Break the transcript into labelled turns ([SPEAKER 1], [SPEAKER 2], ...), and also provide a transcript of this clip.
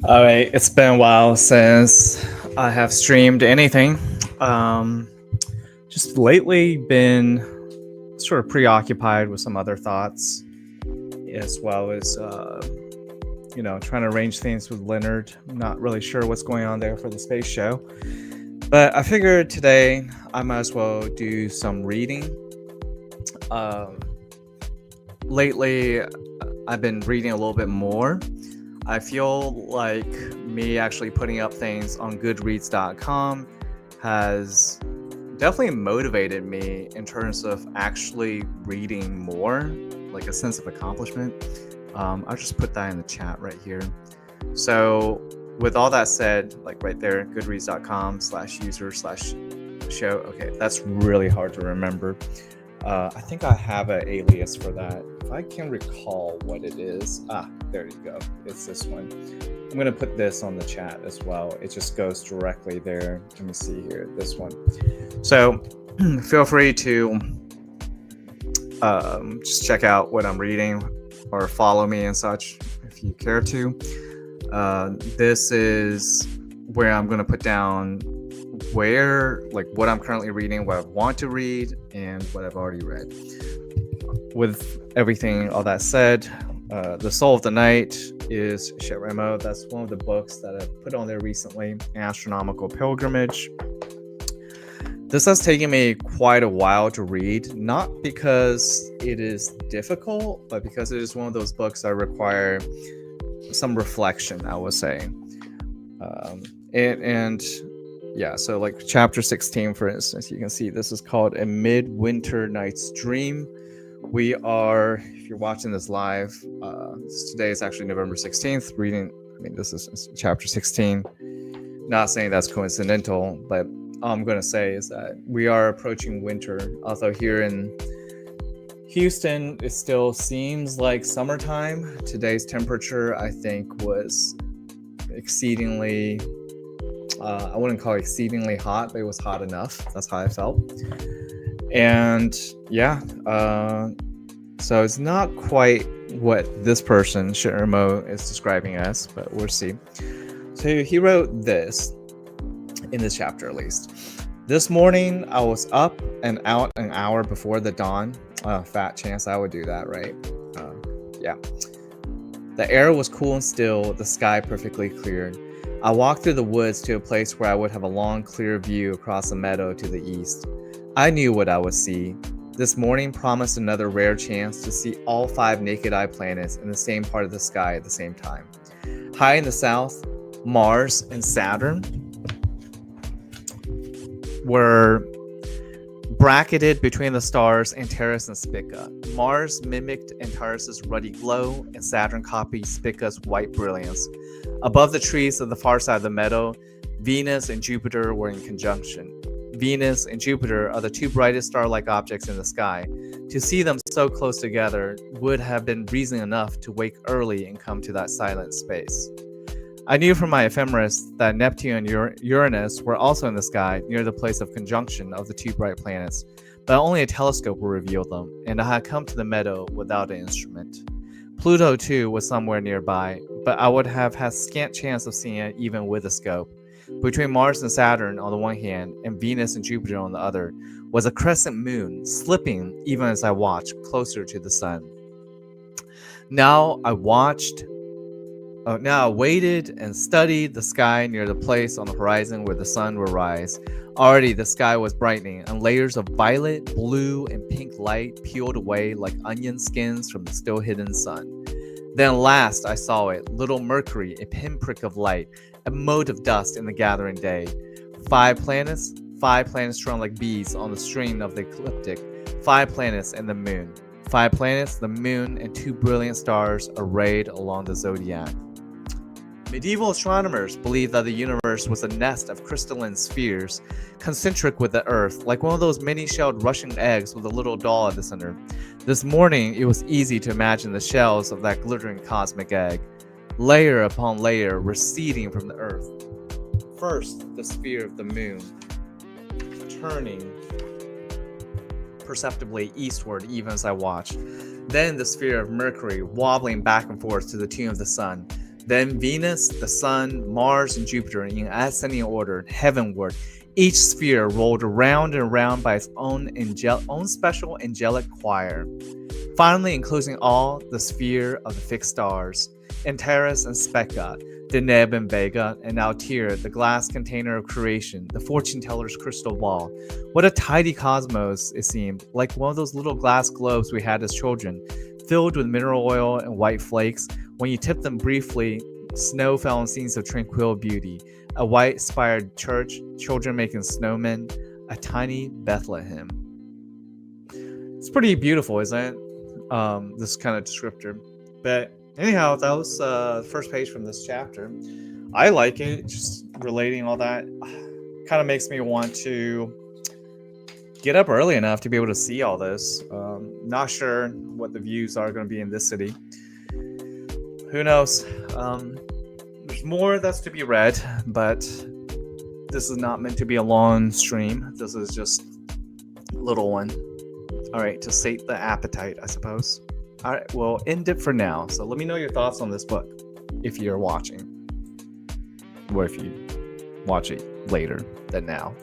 [SPEAKER 1] All right, it's been a while since I have streamed anything. Just lately been sort of preoccupied with some other thoughts, as well as trying to arrange things with Leonard. I'm not really sure what's going on there for the space show, but I figured today I might as well do some reading. Lately, I've been reading a little bit more. I feel like me actually putting up things on Goodreads.com has definitely motivated me in terms of actually reading more, like a sense of accomplishment. I'll just put that in the chat right here. So with all that said, like right there, goodreads.com/user/show. Okay, that's really hard to remember. I think I have an alias for that. If I can recall what it is. There you go. It's this one. I'm going to put this on the chat as well. It just goes directly there. Let me see here. This one. So feel free to just check out what I'm reading or follow me and such if you care to. This is where I'm going to put down what I'm currently reading, what I want to read, and what I've already read. With everything, all that said, The Soul of the Night is Chet Remo. That's one of the books that I've put on there recently, Astronomical Pilgrimage. This has taken me quite a while to read, not because it is difficult, but because it is one of those books that require some reflection, I would say. So like chapter 16, for instance, you can see this is called A Midwinter Night's Dream. We are, if you're watching this live, today is actually November 16th, this is chapter 16. Not saying that's coincidental, but all I'm going to say is that we are approaching winter. Although here in Houston, it still seems like summertime. Today's temperature, I think, was exceedingly... I wouldn't call it exceedingly hot, but it was hot enough. That's how I felt. And so it's not quite what this person, Chet Remo, is describing as, but we'll see. So he wrote this in this chapter, at least. This morning, I was up and out an hour before the dawn. Fat chance I would do that, right? The air was cool and still, the sky perfectly clear. I walked through the woods to a place where I would have a long, clear view across a meadow to the east. I knew what I would see. This morning promised another rare chance to see all 5 naked-eye planets in the same part of the sky at the same time. High in the south, Mars and Saturn were bracketed between the stars Antares and Spica. Mars mimicked Antares' ruddy glow, and Saturn copied Spica's white brilliance. Above the trees of the far side of the meadow, Venus and Jupiter were in conjunction. Venus and Jupiter are the 2 brightest star-like objects in the sky. To see them so close together would have been reason enough to wake early and come to that silent space. I knew from my ephemeris that Neptune and Uranus were also in the sky near the place of conjunction of the 2 bright planets, but only a telescope will reveal them, and I had come to the meadow without an instrument. Pluto, too, was somewhere nearby, but I would have had scant chance of seeing it even with a scope. Between Mars and Saturn on the one hand, and Venus and Jupiter on the other, was a crescent moon, slipping, even as I watched, closer to the sun. Now I waited and studied the sky near the place on the horizon where the sun would rise. Already the sky was brightening, and layers of violet, blue, and pink light peeled away like onion skins from the still hidden sun. Then last I saw it, little Mercury, a pinprick of light, a mote of dust in the gathering day. 5 planets strung like bees on the string of the ecliptic. 5 planets and the moon. 5 planets, the moon, and 2 brilliant stars arrayed along the zodiac. Medieval astronomers believed that the universe was a nest of crystalline spheres, concentric with the Earth, like one of those many-shelled Russian eggs with a little doll at the center. This morning, it was easy to imagine the shells of that glittering cosmic egg, layer upon layer receding from the Earth. First, the sphere of the moon, turning perceptibly eastward even as I watched. Then the sphere of Mercury wobbling back and forth to the tune of the sun. Then Venus, the Sun, Mars, and Jupiter in ascending order heavenward. Each sphere rolled around and around by its own special angelic choir. Finally, enclosing all, the sphere of the fixed stars, Antares and Spica, Deneb and Vega, and Altair, the glass container of creation, the fortune teller's crystal ball. What a tidy cosmos it seemed, like one of those little glass globes we had as children, filled with mineral oil and white flakes. When you tipped them briefly, snow fell on scenes of tranquil beauty. A white-spired church, children making snowmen, a tiny Bethlehem. It's pretty beautiful, isn't it? This kind of descriptor. But anyhow, that was the first page from this chapter. I like it, just relating all that. Kind of makes me want to get up early enough to be able to see all this. Not sure what the views are going to be in this city. Who knows? There's more that's to be read, but this is not meant to be a long stream. This is just a little one. All right, to sate the appetite, I suppose. All right, we'll end it for now. So let me know your thoughts on this book if you're watching, or if you watch it later than now.